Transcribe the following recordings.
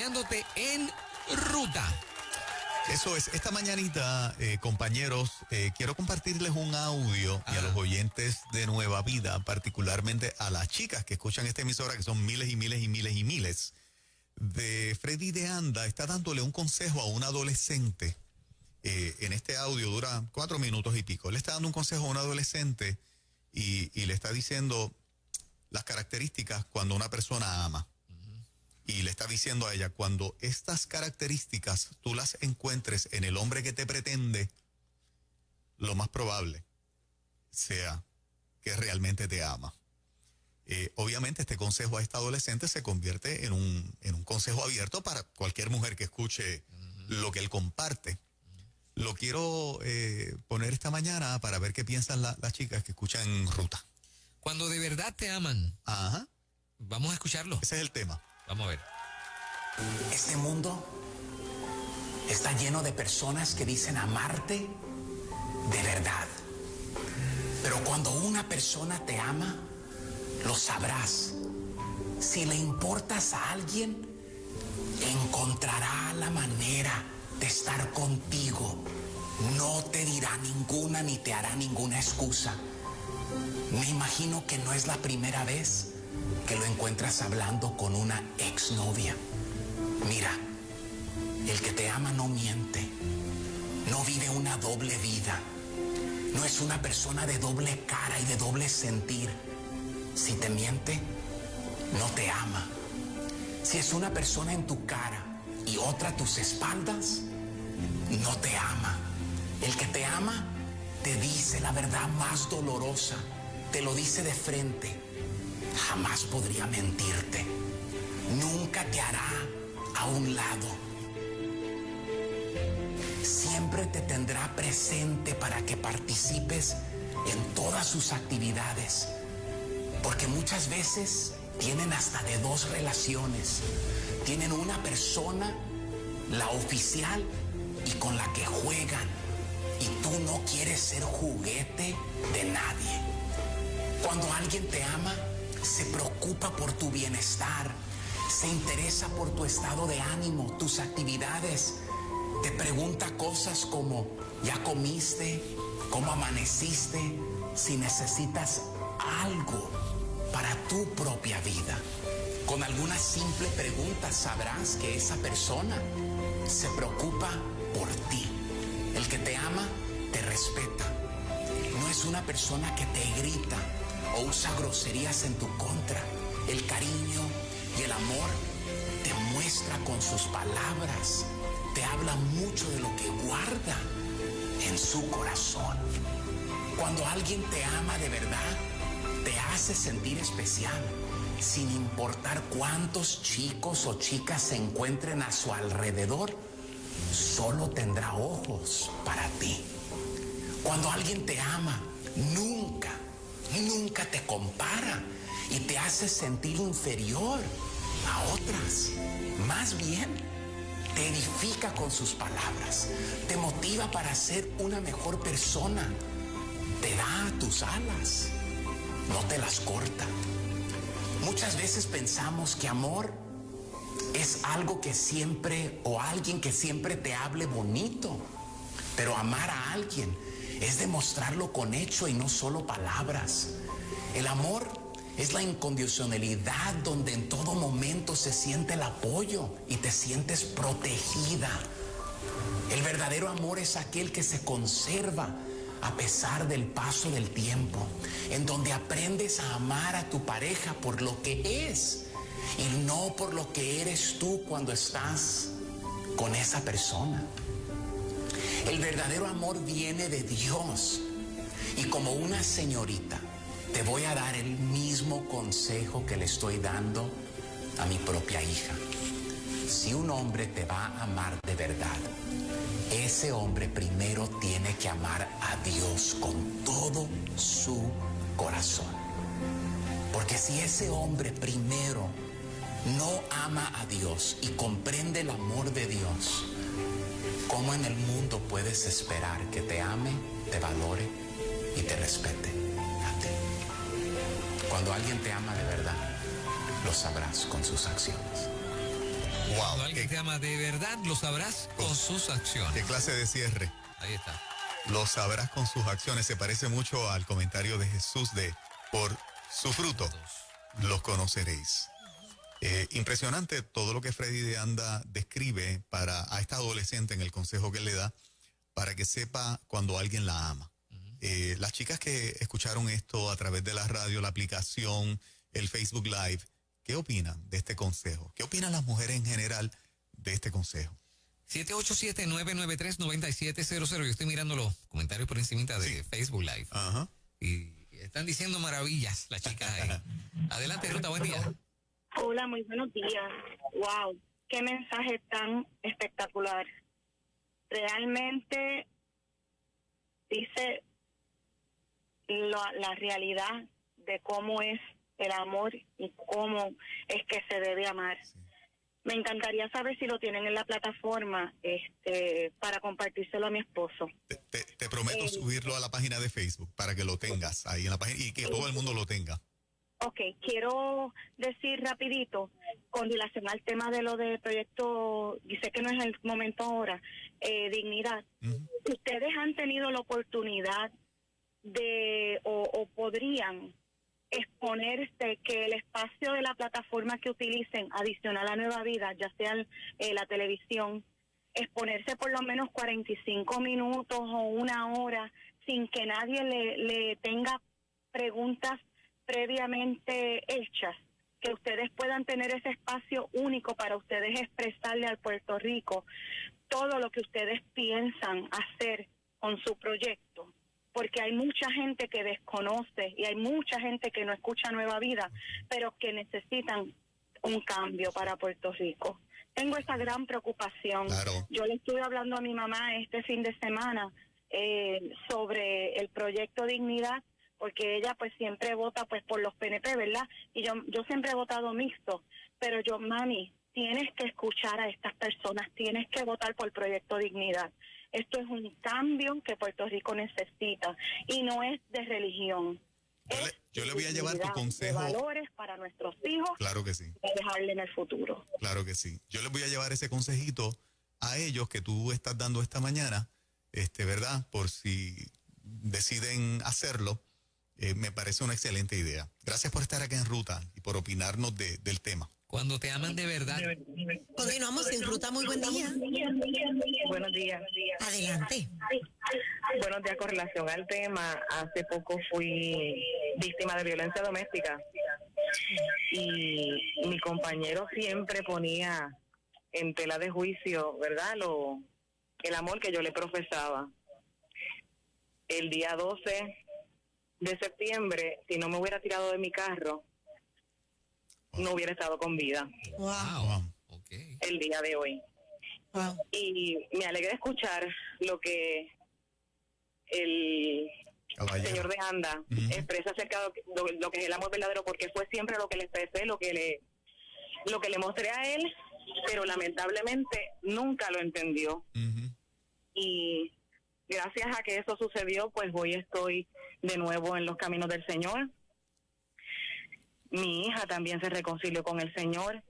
poniéndote en ruta. Eso es, esta mañanita, compañeros, quiero compartirles un audio y a los oyentes de Nueva Vida, particularmente a las chicas que escuchan esta emisora, que son miles y miles y miles y miles, de Freddy de Anda. Está dándole un consejo a un adolescente. En este audio dura 4 minutos y pico. Le está dando un consejo a un adolescente y le está diciendo las características cuando una persona ama. Y le está diciendo a ella, cuando estas características tú las encuentres en el hombre que te pretende, lo más probable sea que realmente te ama. Obviamente este consejo a esta adolescente se convierte en un consejo abierto para cualquier mujer que escuche lo que él comparte. Lo quiero poner esta mañana para ver qué piensan las chicas que escuchan en ruta. Cuando de verdad te aman. Ajá. Vamos a escucharlo. Ese es el tema. Vamos a ver. Este mundo está lleno de personas que dicen amarte de verdad. Pero cuando una persona te ama, lo sabrás. Si le importas a alguien, encontrará la manera de estar contigo. No te dirá ninguna ni te hará ninguna excusa. Me imagino que no es la primera vez que lo encuentras hablando con una exnovia. Mira, el que te ama no miente, no vive una doble vida, no es una persona de doble cara y de doble sentir. Si te miente, no te ama. Si es una persona en tu cara y otra a tus espaldas, no te ama. El que te ama te dice la verdad más dolorosa, te lo dice de frente. Jamás podría mentirte, nunca te hará a un lado. Siempre te tendrá presente para que participes en todas sus actividades, porque muchas veces tienen hasta de 2 relaciones. Tienen una persona, la oficial, y con la que juegan, y tú no quieres ser juguete de nadie. Cuando alguien te ama, se preocupa por tu bienestar, se interesa por tu estado de ánimo, tus actividades. Te pregunta cosas como, ¿ya comiste? ¿Cómo amaneciste? Si necesitas algo para tu propia vida. Con alguna simple pregunta sabrás que esa persona se preocupa por ti. El que te ama, te respeta. No es una persona que te grita o usa groserías en tu contra. El cariño y el amor te muestra con sus palabras, te habla mucho de lo que guarda en su corazón. Cuando alguien te ama de verdad, te hace sentir especial, sin importar cuántos chicos o chicas se encuentren a su alrededor, solo tendrá ojos para ti. Cuando alguien te ama, nunca te compara y te hace sentir inferior a otras. Más bien, te edifica con sus palabras, te motiva para ser una mejor persona, te da tus alas, no te las corta. Muchas veces pensamos que amor es algo que siempre, o alguien que siempre te hable bonito, pero amar a alguien es demostrarlo con hecho y no solo palabras. El amor es la incondicionalidad donde en todo momento se siente el apoyo y te sientes protegida. El verdadero amor es aquel que se conserva a pesar del paso del tiempo, en donde aprendes a amar a tu pareja por lo que es y no por lo que eres tú cuando estás con esa persona. El verdadero amor viene de Dios y como una señorita te voy a dar el mismo consejo que le estoy dando a mi propia hija. Si un hombre te va a amar de verdad, ese hombre primero tiene que amar a Dios con todo su corazón. Porque si ese hombre primero no ama a Dios y comprende el amor de Dios, ¿cómo en el mundo puedes esperar que te ame, te valore y te respete a ti? Cuando alguien te ama de verdad, lo sabrás con sus acciones. Cuando alguien te ama de verdad, lo sabrás con sus ¿Qué acciones. clase de cierre? Ahí está. Lo sabrás con sus acciones. Se parece mucho al comentario de Jesús de por su fruto los conoceréis. Impresionante todo lo que Freddy de Anda describe a esta adolescente en el consejo que le da para que sepa cuando alguien la ama. Las chicas que escucharon esto a través de la radio, la aplicación, el Facebook Live, ¿qué opinan de este consejo? ¿Qué opinan las mujeres en general de este consejo? 787-993-9700. Yo estoy mirando los comentarios por encima de Facebook Live. Ajá. Y están diciendo maravillas las chicas ahí. Adelante, Ruta, buen día. Hola, muy buenos días. Wow, qué mensaje tan espectacular. Realmente dice la realidad de cómo es el amor y cómo es que se debe amar. Sí. Me encantaría saber si lo tienen en la plataforma para compartírselo a mi esposo. Te prometo subirlo a la página de Facebook para que lo tengas ahí en la página y que todo el mundo lo tenga. Ok, quiero decir rapidito con relación al tema de lo del proyecto, y sé que no es el momento ahora, Dignidad. Uh-huh. ¿Ustedes han tenido la oportunidad o podrían exponerse que el espacio de la plataforma que utilicen adicional a Nueva Vida, ya sea la televisión, exponerse por lo menos 45 minutos o una hora sin que nadie le tenga preguntas previamente hechas, que ustedes puedan tener ese espacio único para ustedes expresarle al Puerto Rico todo lo que ustedes piensan hacer con su proyecto? Porque hay mucha gente que desconoce y hay mucha gente que no escucha Nueva Vida, pero que necesitan un cambio para Puerto Rico. Tengo esa gran preocupación. Claro. Yo le estuve hablando a mi mamá este fin de semana sobre el proyecto Dignidad, porque ella pues siempre vota pues por los PNP, ¿verdad? Y yo siempre he votado mixto, pero yo, mami, tienes que escuchar a estas personas, tienes que votar por el proyecto Dignidad. Esto es un cambio que Puerto Rico necesita y no es de religión. Yo le voy a llevar tu consejo. De valores para nuestros hijos. Claro que sí. Y dejarle en el futuro. Claro que sí. Yo les voy a llevar ese consejito a ellos que tú estás dando esta mañana, ¿verdad? Por si deciden hacerlo. Me parece una excelente idea. Gracias por estar acá en Ruta y por opinarnos del tema. Cuando te aman de verdad. Continuamos en Ruta, muy buen día. Buenos días. Adelante. Buenos días. Con relación al tema, hace poco fui víctima de violencia doméstica y mi compañero siempre ponía en tela de juicio, ¿verdad?, el amor que yo le profesaba. El día 12 de septiembre, si no me hubiera tirado de mi carro, no hubiera estado con vida Wow. Okay. el día de hoy. Wow. Y me alegra escuchar lo que el Caballero. señor de Anda expresa acerca de lo que es el amor verdadero, porque fue siempre lo que le expresé, lo que le mostré a él, pero lamentablemente nunca lo entendió. Uh-huh. Y gracias a que eso sucedió, pues hoy estoy de nuevo en los caminos del Señor. Mi hija también se reconcilió con el Señor.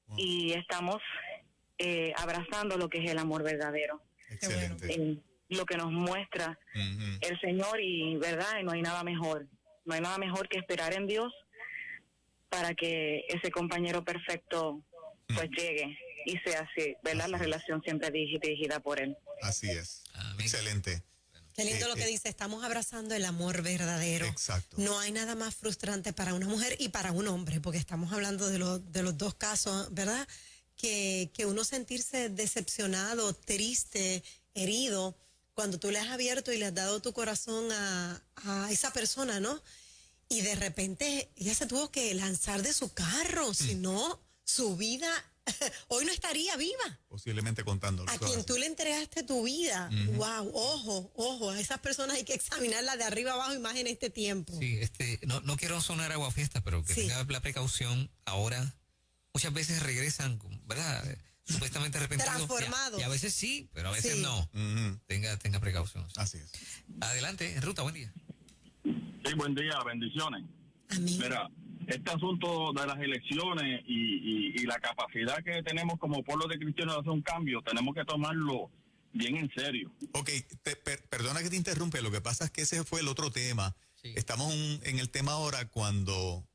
Wow. Y estamos abrazando lo que es el amor verdadero. Excelente. Lo que nos muestra el Señor, y verdad, no hay nada mejor. No hay nada mejor que esperar en Dios para que ese compañero perfecto pues llegue y sea así, ¿verdad? Así la es. relación siempre dirigida por Él. Así es. Amén. Excelente. Qué lindo lo que dice, estamos abrazando el amor verdadero. Exacto. No hay nada más frustrante para una mujer y para un hombre, porque estamos hablando de los dos casos, ¿verdad? Que uno sentirse decepcionado, triste, herido, cuando tú le has abierto y le has dado tu corazón a esa persona, ¿no? Y de repente ella se tuvo que lanzar de su carro, si no, su vida hoy no estaría viva. Posiblemente contándolo. A quien tú le entregaste tu vida. Wow, ojo, a esas personas hay que examinarlas de arriba abajo y más en este tiempo. Sí, no quiero sonar aguafiesta, pero que tenga la precaución ahora. Muchas veces regresan, ¿verdad? Supuestamente arrepentidos. Transformados. Y a veces sí, pero a veces Sí. no. Tenga precaución. Así es. Adelante, en Ruta, buen día. Sí, buen día, bendiciones. Amén. Mira, este asunto de las elecciones y la capacidad que tenemos como pueblo de cristianos de hacer un cambio, tenemos que tomarlo bien en serio. Ok, perdona que te interrumpe, lo que pasa es que ese fue el otro tema. Sí. Estamos en el tema ahora cuando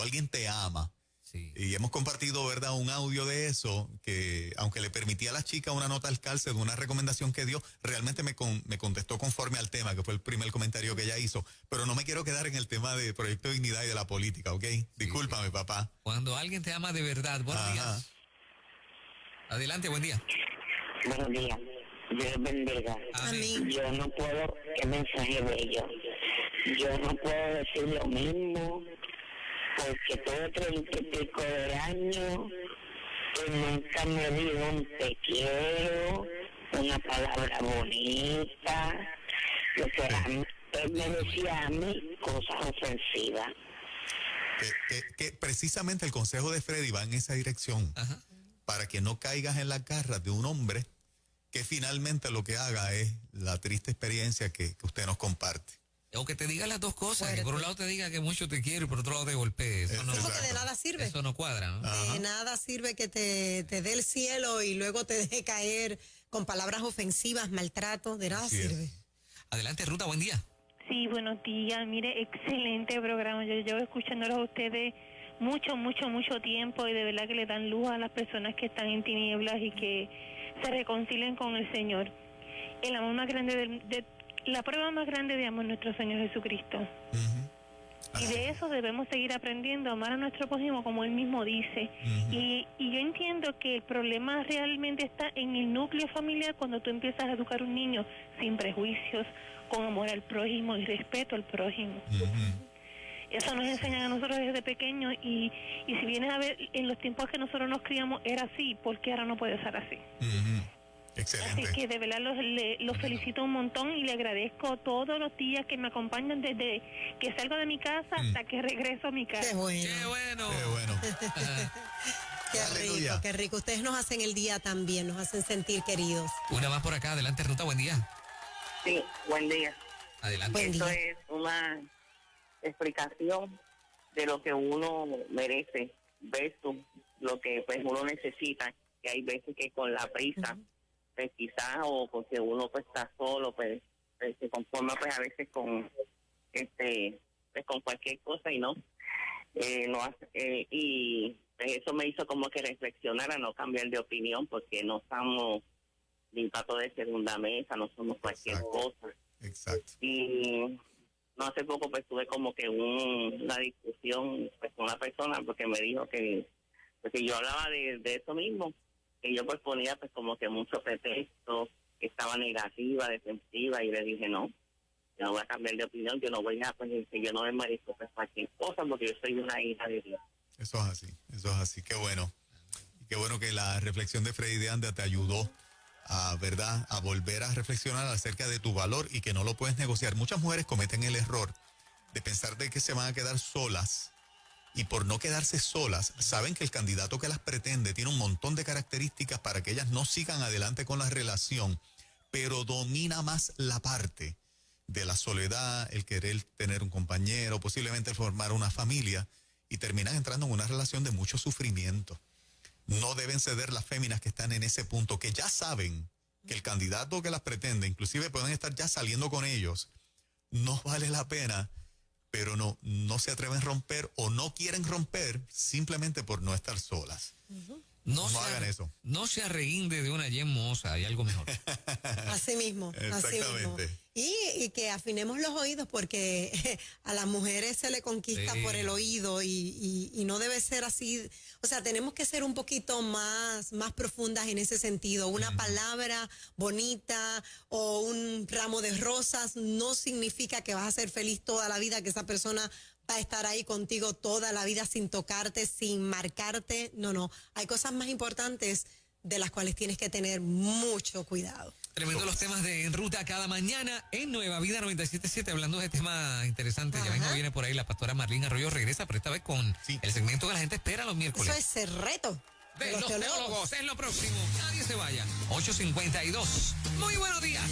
alguien te ama. Sí. Y hemos compartido, ¿verdad?, un audio de eso, que aunque le permitía a la chica una nota al calce de una recomendación que dio, realmente me contestó conforme al tema, que fue el primer comentario que ella hizo. Pero no me quiero quedar en el tema de Proyecto Dignidad y de la política, ¿ok? Discúlpame, papá. Cuando alguien te ama de verdad. Buenos días. Adelante, buen día. Buenos días. Dios bendiga. Amén. Yo no puedo, qué mensaje bello. Yo no puedo decir lo mismo porque todo 30 y pico de años y nunca me dijo un te quiero, una palabra bonita. Lo que él me decía a mí cosas ofensivas. Que precisamente el consejo de Freddy va en esa dirección. Ajá. Para que no caigas en la garra de un hombre que finalmente lo que haga es la triste experiencia que usted nos comparte. O que te diga las dos cosas, Fuerte. que por un lado te diga que mucho te quiero y por otro lado te golpee. Eso no, Porque de nada sirve. eso no cuadra, ¿no? De nada sirve que te dé el cielo y luego te deje caer con palabras ofensivas, maltrato, de nada Así es. sirve. Adelante, Ruta, buen día. Sí, buenos días. Mire, excelente programa. Yo llevo escuchándolos a ustedes mucho tiempo y de verdad que le dan luz a las personas que están en tinieblas y que se reconcilien con el Señor. El amor más grande la prueba más grande de amor es nuestro Señor Jesucristo. Y de eso debemos seguir aprendiendo, amar a nuestro prójimo como Él mismo dice. Y yo entiendo que el problema realmente está en el núcleo familiar cuando tú empiezas a educar a un niño sin prejuicios, con amor al prójimo y respeto al prójimo. Eso nos enseñan a nosotros desde pequeños y si vienes a ver, en los tiempos que nosotros nos criamos era así, porque ahora no puede ser así. Excelente. Así que de verdad los felicito un montón y le agradezco todos los días que me acompañan desde que salgo de mi casa hasta que regreso a mi casa. Qué bueno. ¡Qué bueno! Qué bueno. Qué Aleluya. rico, qué rico. Ustedes nos hacen el día también, nos hacen sentir queridos. Una más por acá. Adelante, Ruta, buen día. Sí, buen día. Adelante. Buen Esto día. es una explicación de lo que uno merece versus lo que pues uno necesita, que hay veces que con la prisa pues quizás o porque uno pues está solo pues se conforma pues a veces con pues con cualquier cosa y no hace, y pues, eso me hizo como que reflexionar a no cambiar de opinión porque no estamos ni plato de segunda mesa, no somos cualquier cosa. Exacto. Y no hace poco pues tuve como que una discusión pues con una persona porque me dijo que pues, si yo hablaba de eso mismo, que yo pues ponía pues como que mucho pretexto, que estaba negativa, defensiva, y le dije no, yo no voy a cambiar de opinión, yo no voy a, pues que yo no me merezco pues cualquier cosa porque yo soy una hija de Dios. Eso es así, qué bueno. Y qué bueno que la reflexión de Freddy de Anda te ayudó a volver a reflexionar acerca de tu valor y que no lo puedes negociar. Muchas mujeres cometen el error de pensar de que se van a quedar solas y por no quedarse solas, saben que el candidato que las pretende tiene un montón de características para que ellas no sigan adelante con la relación, pero domina más la parte de la soledad, el querer tener un compañero, posiblemente el formar una familia, y terminan entrando en una relación de mucho sufrimiento. No deben ceder las féminas que están en ese punto, que ya saben que el candidato que las pretende, inclusive pueden estar ya saliendo con ellos, no vale la pena, pero no se atreven a romper o no quieren romper simplemente por no estar solas. No hagan eso. No se arreguinde de una yemosa, hay algo mejor. Así mismo, así mismo. Exactamente. Y que afinemos los oídos porque a las mujeres se le conquista por el oído y no debe ser así. O sea, tenemos que ser un poquito más profundas en ese sentido. Una palabra bonita o un ramo de rosas no significa que vas a ser feliz toda la vida, que esa persona va a estar ahí contigo toda la vida sin tocarte, sin marcarte. No. Hay cosas más importantes de las cuales tienes que tener mucho cuidado. Tremendo los temas de En Ruta cada mañana en Nueva Vida 97.7, hablando de temas interesantes. Ya mismo viene por ahí la pastora Marlene Arroyo, regresa, pero esta vez con el segmento que la gente espera los miércoles. Eso es el reto de los teólogos. Es lo próximo. Nadie se vaya. 8:52. Muy buenos días.